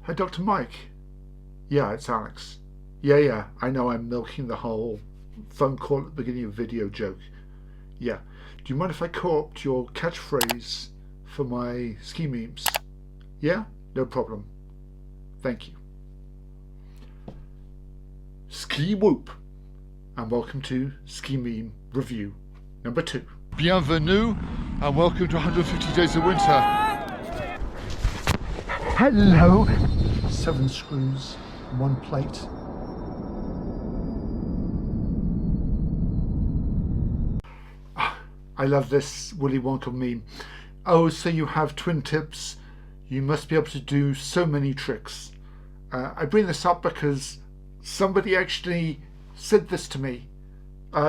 Hi, Dr. Mike. Yeah, it's Alex. Yeah, I know I'm milking the whole phone call at the beginning of video joke. Yeah. Do you mind if I co-opt your catchphrase for my ski memes? Yeah? No problem. Thank you. Ski whoop, and welcome to Ski Meme Review number 2. Bienvenue, and welcome to 150 Days of Winter. Hello! 7 screws, 1 plate. I love this WillyWinka meme. Oh, so you have twin tips. You must be able to do so many tricks. I bring this up because somebody actually said this to me.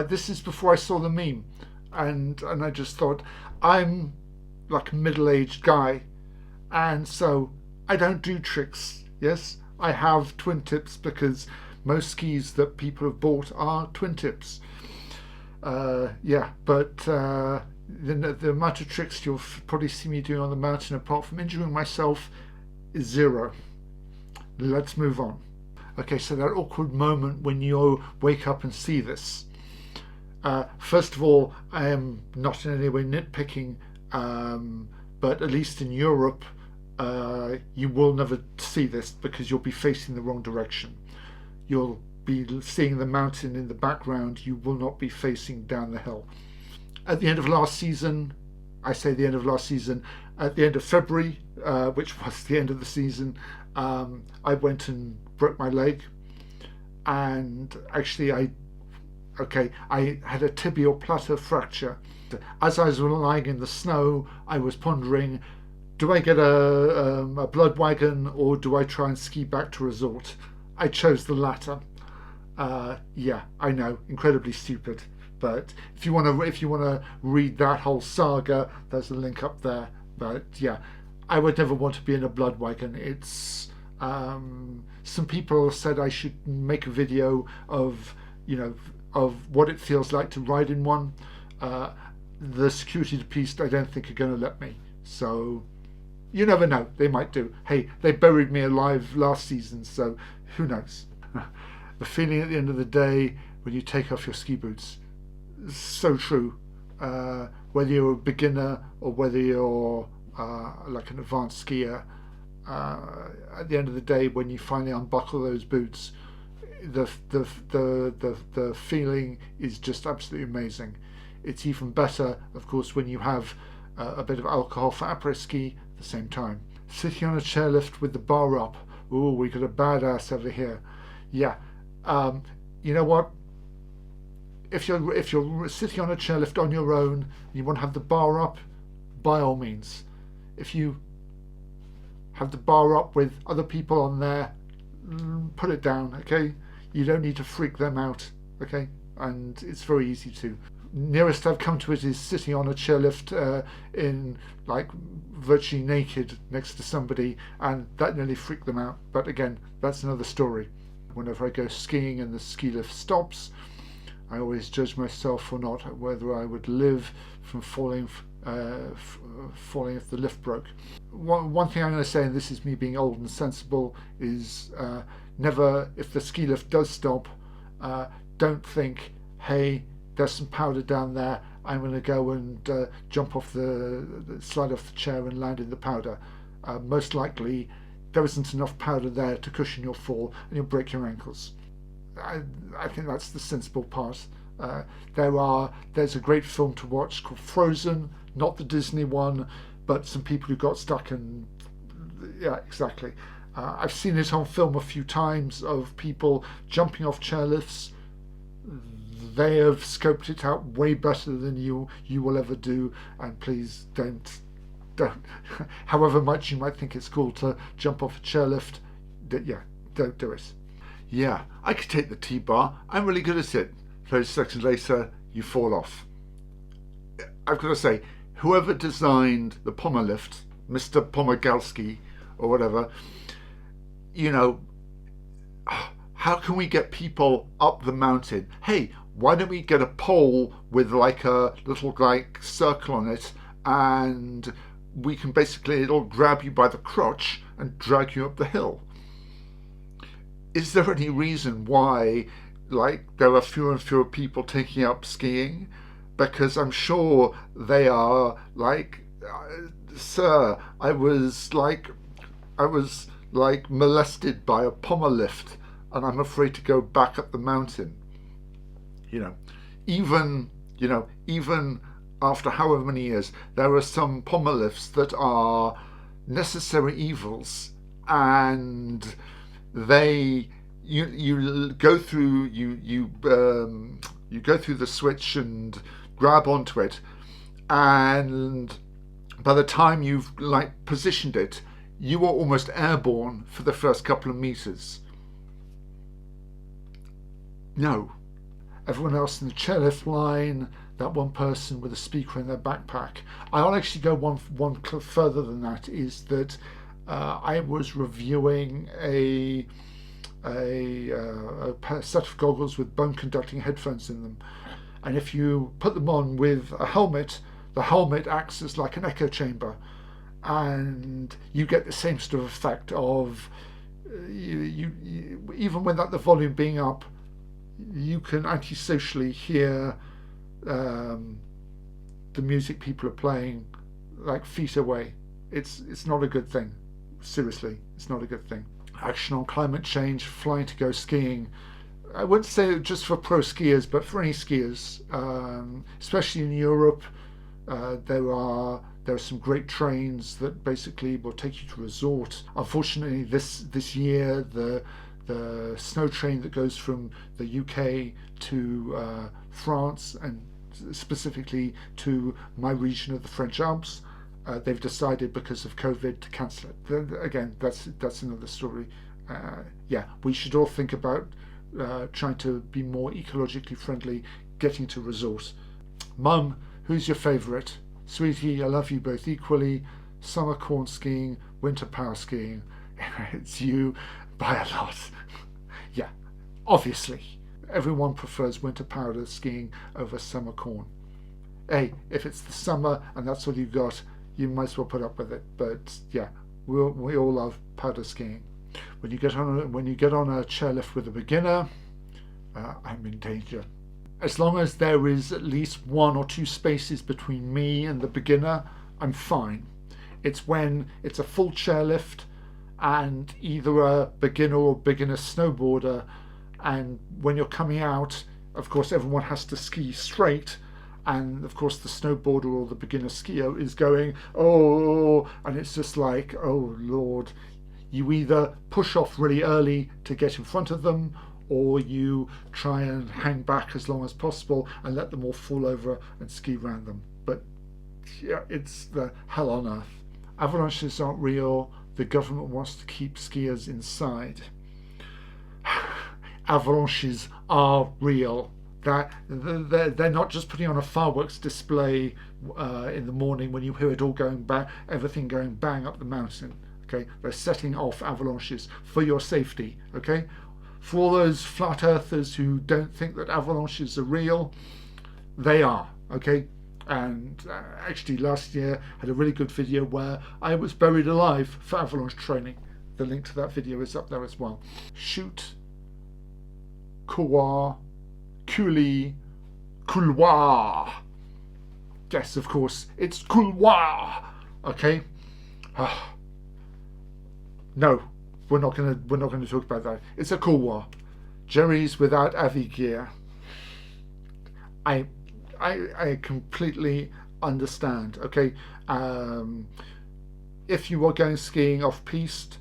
This is before I saw the meme. And I just thought, I'm like a middle-aged guy. And so I don't do tricks. Yes, I have twin tips because most skis that people have bought are twin tips. But the amount of tricks you'll probably see me doing on the mountain, apart from injuring myself, is 0. Let's move on. Okay, so that awkward moment when you wake up and see this. First of all, I am not in any way nitpicking, but at least in Europe, you will never see this because you'll be facing the wrong direction. You'll be seeing the mountain in the background. You will not be facing down the hill. At the end of last season, at the end of February, which was the end of the season, I went and broke my leg, and actually I had a tibial plateau fracture. As I was lying in the snow, I was pondering, do I get a blood wagon or do I try and ski back to resort? I chose the latter. I know, incredibly stupid. But if you want to read that whole saga, there's a link up there. But yeah, I would never want to be in a blood wagon. It's some people said I should make a video of what it feels like to ride in one. The security police, I don't think, are going to let me. So you never know, they might do. Hey, they buried me alive last season, so who knows? The feeling at the end of the day when you take off your ski boots is so true. Whether you're a beginner or whether you're like an advanced skier, at the end of the day, when you finally unbuckle those boots, the feeling is just absolutely amazing. It's even better, of course, when you have a bit of alcohol for après-ski at the same time. Sitting on a chairlift with the bar up. Ooh, we got a badass over here. Yeah. You know what? If you're sitting on a chairlift on your own and you want to have the bar up, by all means. If you have the bar up with other people on there, put it down, okay? You don't need to freak them out, okay? And it's very easy to. Nearest I've come to it is sitting on a chairlift in like virtually naked next to somebody, and that nearly freaked them out. But again, that's another story. Whenever I go skiing and the ski lift stops, I always judge myself or not whether I would live from falling if the lift broke. One thing I'm going to say, and this is me being old and sensible, is never, if the ski lift does stop, don't think, hey, there's some powder down there, I'm going to go and slide off the chair and land in the powder. Most likely there isn't enough powder there to cushion your fall and you'll break your ankles. I think that's the sensible part. There's a great film to watch called Frozen, not the Disney one, but some people who got stuck and yeah, exactly. I've seen it on film a few times of people jumping off chairlifts. They have scoped it out way better than you will ever do, and please don't however much you might think it's cool to jump off a chairlift, don't do it. Yeah, I could take the T-bar. I'm really good at it. 30 seconds later, you fall off. I've got to say, whoever designed the Pomelift, Mr. Pomagalski or whatever, how can we get people up the mountain? Hey, why don't we get a pole with like a little circle on it, and we can basically, it'll grab you by the crotch and drag you up the hill. Is there any reason why, like, there are fewer and fewer people taking up skiing? Because I'm sure they are like, sir, I was like molested by a Pomelift, and I'm afraid to go back up the mountain. You know, even after however many years, there are some Pomelifts that are necessary evils, and you go through the switch and grab onto it, and by the time you've like positioned it, you are almost airborne for the first couple of meters. No. Everyone else in the chairlift line, that one person with a speaker in their backpack. I'll actually go one further than that, is that I was reviewing a set of goggles with bone conducting headphones in them, and if you put them on with a helmet, the helmet acts as like an echo chamber, and you get the same sort of effect of you even without the volume being up, you can antisocially hear the music people are playing like feet away. It's not a good thing. Seriously, it's not a good thing. Action on climate change, flying to go skiing. I wouldn't say just for pro skiers, but for any skiers, especially in Europe. There are some great trains that basically will take you to a resort. Unfortunately, this year the snow train that goes from the UK to France, and specifically to my region of the French Alps, they've decided because of COVID to cancel it. Again, that's another story. We should all think about trying to be more ecologically friendly, getting to resort. Mum, who's your favourite? Sweetie, I love you both equally. Summer corn skiing, winter power skiing. It's you by a lot. Yeah, obviously. Everyone prefers winter powder skiing over summer corn. Hey, if it's the summer and that's all you got, you might as well put up with it. But yeah, we all love powder skiing. When you get on a chairlift with a beginner, I'm in danger. As long as there is at least 1 or 2 spaces between me and the beginner, I'm fine. It's when it's a full chairlift and either a beginner or beginner snowboarder, and when you're coming out, of course everyone has to ski straight, and of course the snowboarder or the beginner skier is going, oh, and it's just like, oh Lord. You either push off really early to get in front of them, or you try and hang back as long as possible and let them all fall over and ski around them. But yeah, it's the hell on earth. Avalanches aren't real. The government wants to keep skiers inside. Avalanches are real. They're not just putting on a fireworks display in the morning when you hear it all going bang, everything going bang up the mountain. Okay, they're setting off avalanches for your safety. Okay, for all those flat earthers who don't think that avalanches are real, they are. Okay, and actually last year I had a really good video where I was buried alive for avalanche training. The link to that video is up there as well. Shoot, couloir, couloir. Yes, of course, it's couloir. Okay. No, we're not gonna talk about that. It's a couloir. Jerry's without Avi gear. I completely understand. Okay, if you are going skiing off piste,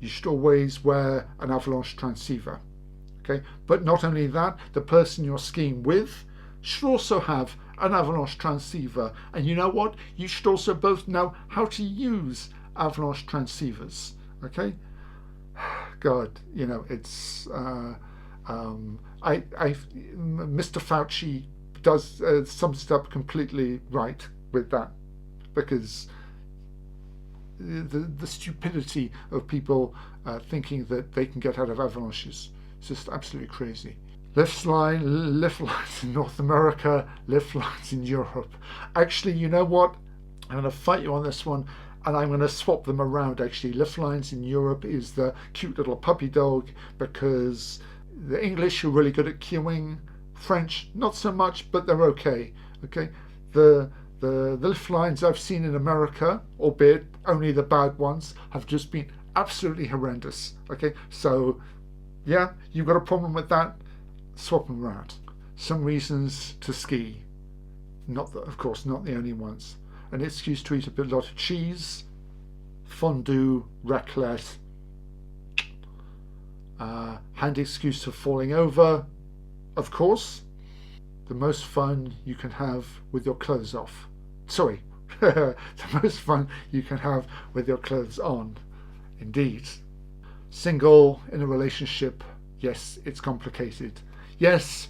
you should always wear an avalanche transceiver. Okay, but not only that, the person you're skiing with should also have an avalanche transceiver. And you know what? You should also both know how to use avalanche transceivers. Okay, God, you know, it's Mr. Fauci does sums it up completely right with that, because the stupidity of people thinking that they can get out of avalanches is just absolutely crazy. Lift lines in North America, lift lines in Europe. Actually, you know what? I'm going to fight you on this one, and I'm going to swap them around actually. Lifelines in Europe is the cute little puppy dog, because the English are really good at queuing, French not so much, but they're okay. Okay, the lifelines I've seen in America, albeit only the bad ones, have just been absolutely horrendous. Okay, so yeah, you've got a problem with that, swap them around. Some reasons to ski, not the, of course not the only ones. An excuse to eat a lot of cheese, fondue, raclette, handy excuse for falling over, of course, the most fun you can have with your clothes off. Sorry, the most fun you can have with your clothes on. Indeed. Single, in a relationship, yes, it's complicated. Yes,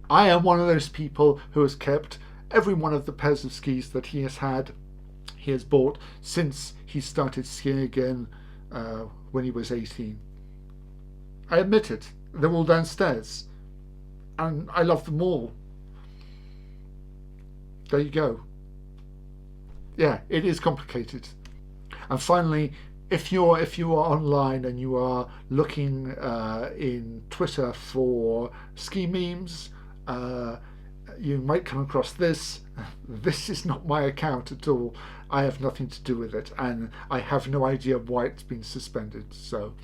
I am one of those people who has kept every one of the pairs of skis that he has bought since he started skiing again when he was 18. I admit it, they're all downstairs, and I love them all. There you go. Yeah, it is complicated. And finally, if you are online and you are looking in Twitter for ski memes, you might come across this. This is not my account at all. I have nothing to do with it, and I have no idea why it's been suspended. So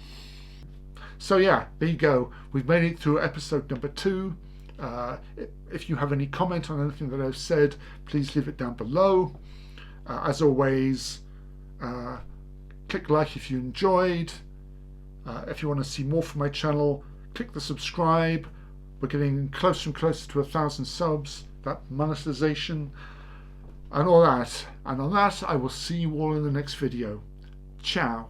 yeah, there you go. We've made it through episode number 2. If you have any comment on anything that I've said, please leave it down below. As always, click like if you enjoyed. If you want to see more from my channel, click the subscribe. We're getting closer and closer to 1,000 subs, that monetization, and all that. And on that, I will see you all in the next video. Ciao.